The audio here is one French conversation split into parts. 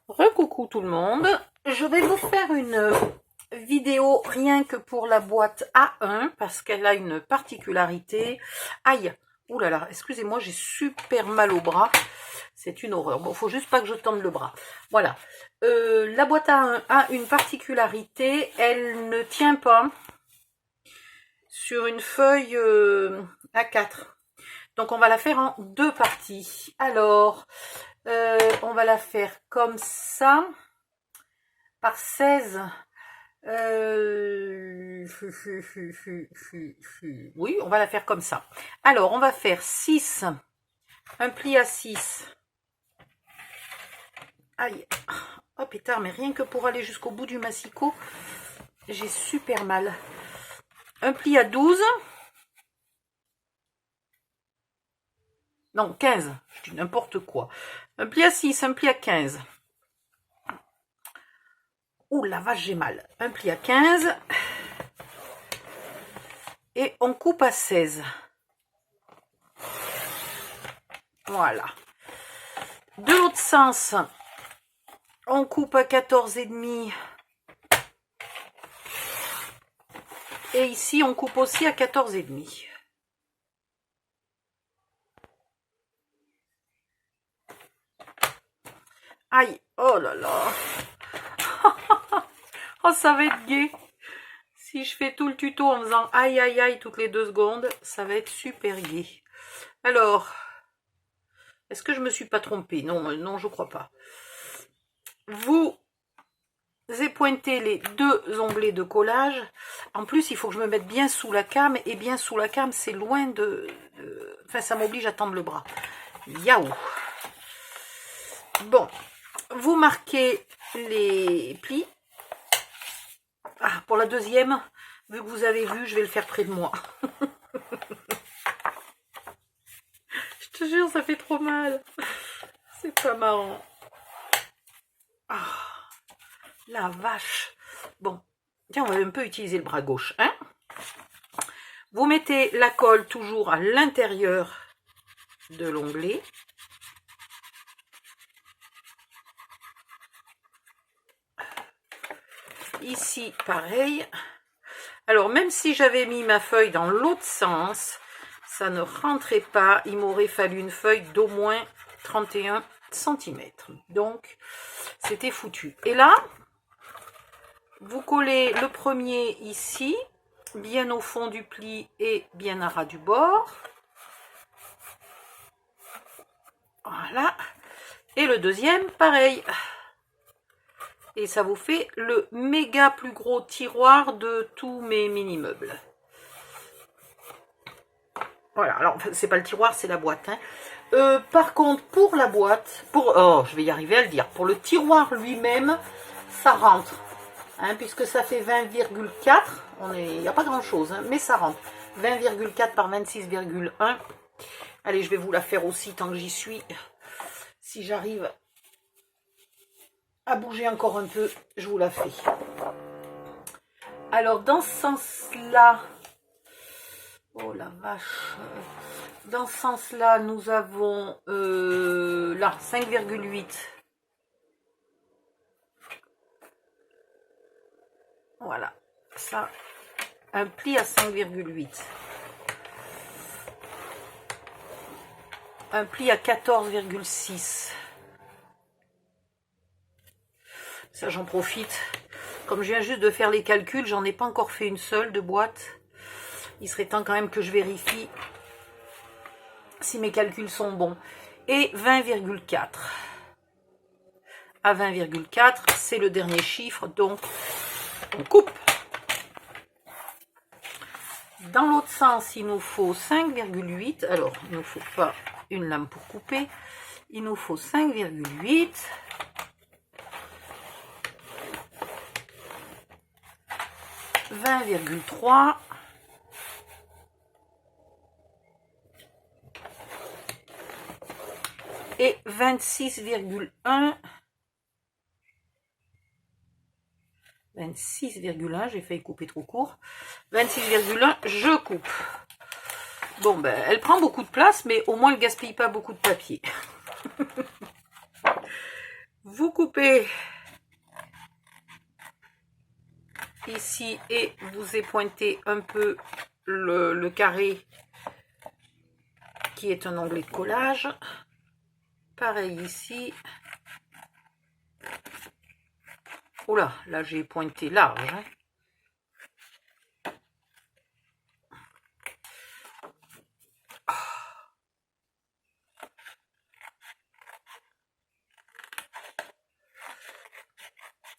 Recoucou tout le monde, je vais vous faire une vidéo rien que pour la boîte A1 parce qu'elle a une particularité. Aïe, oulala, excusez-moi, j'ai super mal au bras, c'est une horreur. Bon, faut juste pas que je tende le bras. Voilà, la boîte A1 a une particularité, elle ne tient pas sur une feuille A4. Donc on va la faire en deux parties. Alors, on va la faire comme ça, par 16. Oui, on va la faire comme ça. Alors, on va faire 6, un pli à 6. Aïe, oh pétard, mais rien que pour aller jusqu'au bout du massicot, j'ai super mal. Un pli à 12. Non, 15, je dis n'importe quoi. Un pli à 6, un pli à 15. Ouh la vache, j'ai mal. Un pli à 15. Et on coupe à 16. Voilà. De l'autre sens, on coupe à 14,5. Et ici, on coupe aussi à 14,5. Aïe, oh là là. Oh, ça va être gai. Si je fais tout le tuto en faisant aïe aïe aïe toutes les 2 secondes, ça va être super gai. Alors, est-ce que je me suis pas trompée? Non, non, je crois pas. Vous épointez les 2 onglets de collage. En plus, il faut que je me mette bien sous la came. Et bien sous la came, c'est loin de... Enfin, ça m'oblige à tendre le bras. Yaou. Bon, vous marquez les plis. Ah, pour la deuxième, vu que vous avez vu, je vais le faire près de moi. Je te jure, ça fait trop mal. C'est pas marrant. Ah, la vache. Bon, tiens, on va un peu utiliser le bras gauche. Hein? Vous mettez la colle toujours à l'intérieur de l'onglet. Ici, pareil. Alors, même si j'avais mis ma feuille dans l'autre sens, ça ne rentrait pas. Il m'aurait fallu une feuille d'au moins 31 cm. Donc, c'était foutu. Et là, vous collez le premier ici, bien au fond du pli et bien à ras du bord. Voilà. Et le deuxième, pareil. Et ça vous fait le méga plus gros tiroir de tous mes mini-meubles. Voilà, alors c'est pas le tiroir, c'est la boîte. Hein. Par contre, pour la boîte, oh, je vais y arriver à le dire. Pour le tiroir lui-même, ça rentre. Hein, puisque ça fait 20,4. Il n'y a pas grand-chose, hein, mais ça rentre. 20,4 par 26,1. Allez, je vais vous la faire aussi tant que j'y suis. Si j'arrive à bouger encore un peu, je vous la fais. Alors, dans ce sens-là, oh la vache, dans ce sens-là, nous avons là 5,8. Voilà, ça, un pli à 5,8. Un pli à 14,6. Ça, j'en profite. Comme je viens juste de faire les calculs, j'en ai pas encore fait une seule de boîte. Il serait temps quand même que je vérifie si mes calculs sont bons. Et 20,4. À 20,4, c'est le dernier chiffre, donc on coupe. Dans l'autre sens, il nous faut 5,8. Alors, il ne nous faut pas une lame pour couper. Il nous faut 5,8. « 20,3 » et 26,1. 26,1, j'ai failli couper trop court. 26,1, je coupe. Bon, ben, elle prend beaucoup de place, mais au moins, elle ne gaspille pas beaucoup de papier. Vous coupez ici et vous épointez un peu le carré qui est un onglet de collage. Pareil ici. Oula, là j'ai pointé large. Hein.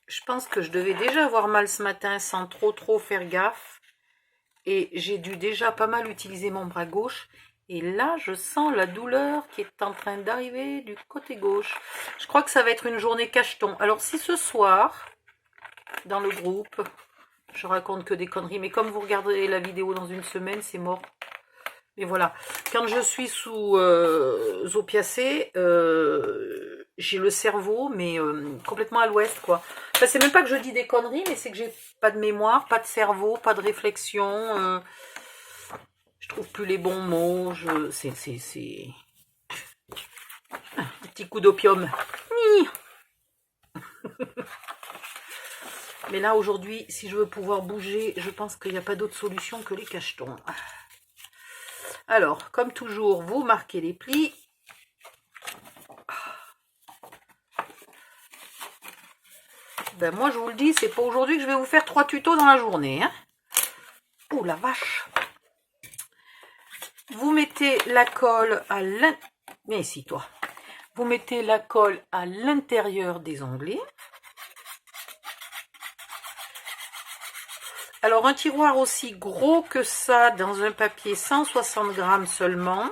Je pense que je devais déjà avoir mal ce matin sans trop faire gaffe. Et j'ai dû déjà pas mal utiliser mon bras gauche. Et là, je sens la douleur qui est en train d'arriver du côté gauche. Je crois que ça va être une journée cacheton. Alors si ce soir, dans le groupe, je raconte que des conneries. Mais comme vous regarderez la vidéo dans une semaine, c'est mort. Mais voilà. Quand je suis sous opiacé, j'ai le cerveau, mais complètement à l'ouest, quoi. Enfin, c'est même pas que je dis des conneries, mais c'est que j'ai pas de mémoire, pas de cerveau, pas de réflexion. Je trouve plus les bons mots. C'est un petit coup d'opium. Mais là, aujourd'hui, si je veux pouvoir bouger, je pense qu'il n'y a pas d'autre solution que les cachetons. Alors, comme toujours, vous marquez les plis. Ben moi, je vous le dis, c'est pas aujourd'hui que je vais vous faire 3 tutos dans la journée. Hein. Oh la vache! Vous mettez la colle à l'intérieur. Viens ici, toi. Vous mettez la colle à l'intérieur des onglets. Alors, un tiroir aussi gros que ça, dans un papier 160 grammes seulement,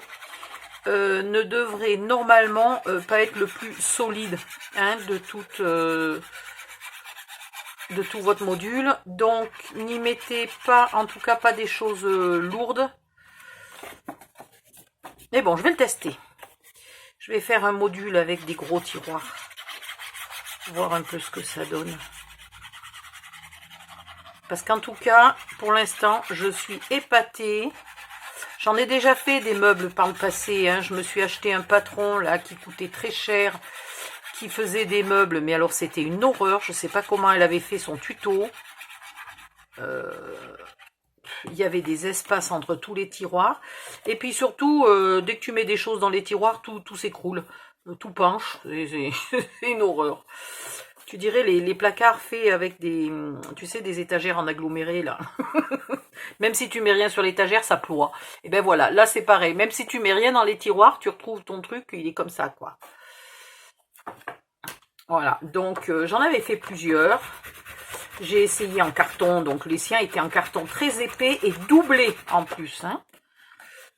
ne devrait normalement pas être le plus solide hein, de tout votre module. Donc, n'y mettez pas, en tout cas pas des choses lourdes. Mais bon, je vais le tester. Je vais faire un module avec des gros tiroirs. Voir un peu ce que ça donne. Parce qu'en tout cas, pour l'instant, je suis épatée. J'en ai déjà fait des meubles par le passé. Hein. Je me suis acheté un patron là qui coûtait très cher, qui faisait des meubles. Mais alors, c'était une horreur. Je ne sais pas comment elle avait fait son tuto. Il y avait des espaces entre tous les tiroirs. Et puis surtout, dès que tu mets des choses dans les tiroirs, tout s'écroule. Tout penche. C'est une horreur. Tu dirais les placards faits avec des, tu sais, des étagères en aggloméré, là. Même si tu mets rien sur l'étagère, ça ploie. Et ben voilà, là c'est pareil. Même si tu mets rien dans les tiroirs, tu retrouves ton truc, il est comme ça, quoi. Voilà, donc j'en avais fait plusieurs. J'ai essayé en carton, donc les siens étaient en carton très épais et doublé en plus. Hein.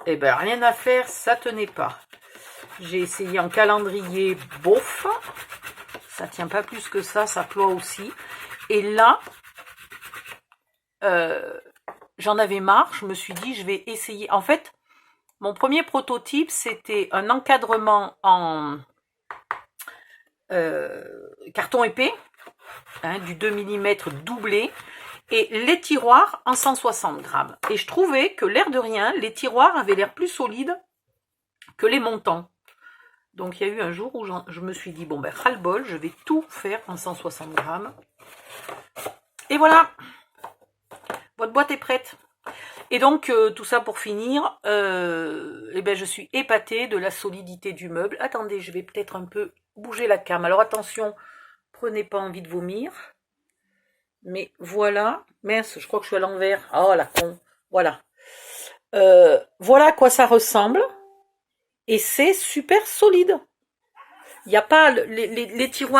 Et ben rien à faire, ça tenait pas. J'ai essayé en calendrier, bof. Ça tient pas plus que ça ploie aussi. Et là, j'en avais marre, je me suis dit, je vais essayer. En fait, mon premier prototype, c'était un encadrement en carton épais, hein, du 2 mm doublé, et les tiroirs en 160 grammes. Et je trouvais que, l'air de rien, les tiroirs avaient l'air plus solides que les montants. Donc, il y a eu un jour où je me suis dit, bon, ben, ras-le-bol, je vais tout faire en 160 grammes. Et voilà, votre boîte est prête. Et donc, tout ça pour finir, eh ben, je suis épatée de la solidité du meuble. Attendez, je vais peut-être un peu bouger la cam. Alors, attention, prenez pas envie de vomir. Mais voilà. Mince, je crois que je suis à l'envers. Oh, la con. Voilà. Voilà à quoi ça ressemble. Et c'est super solide. Il n'y a pas les tiroirs.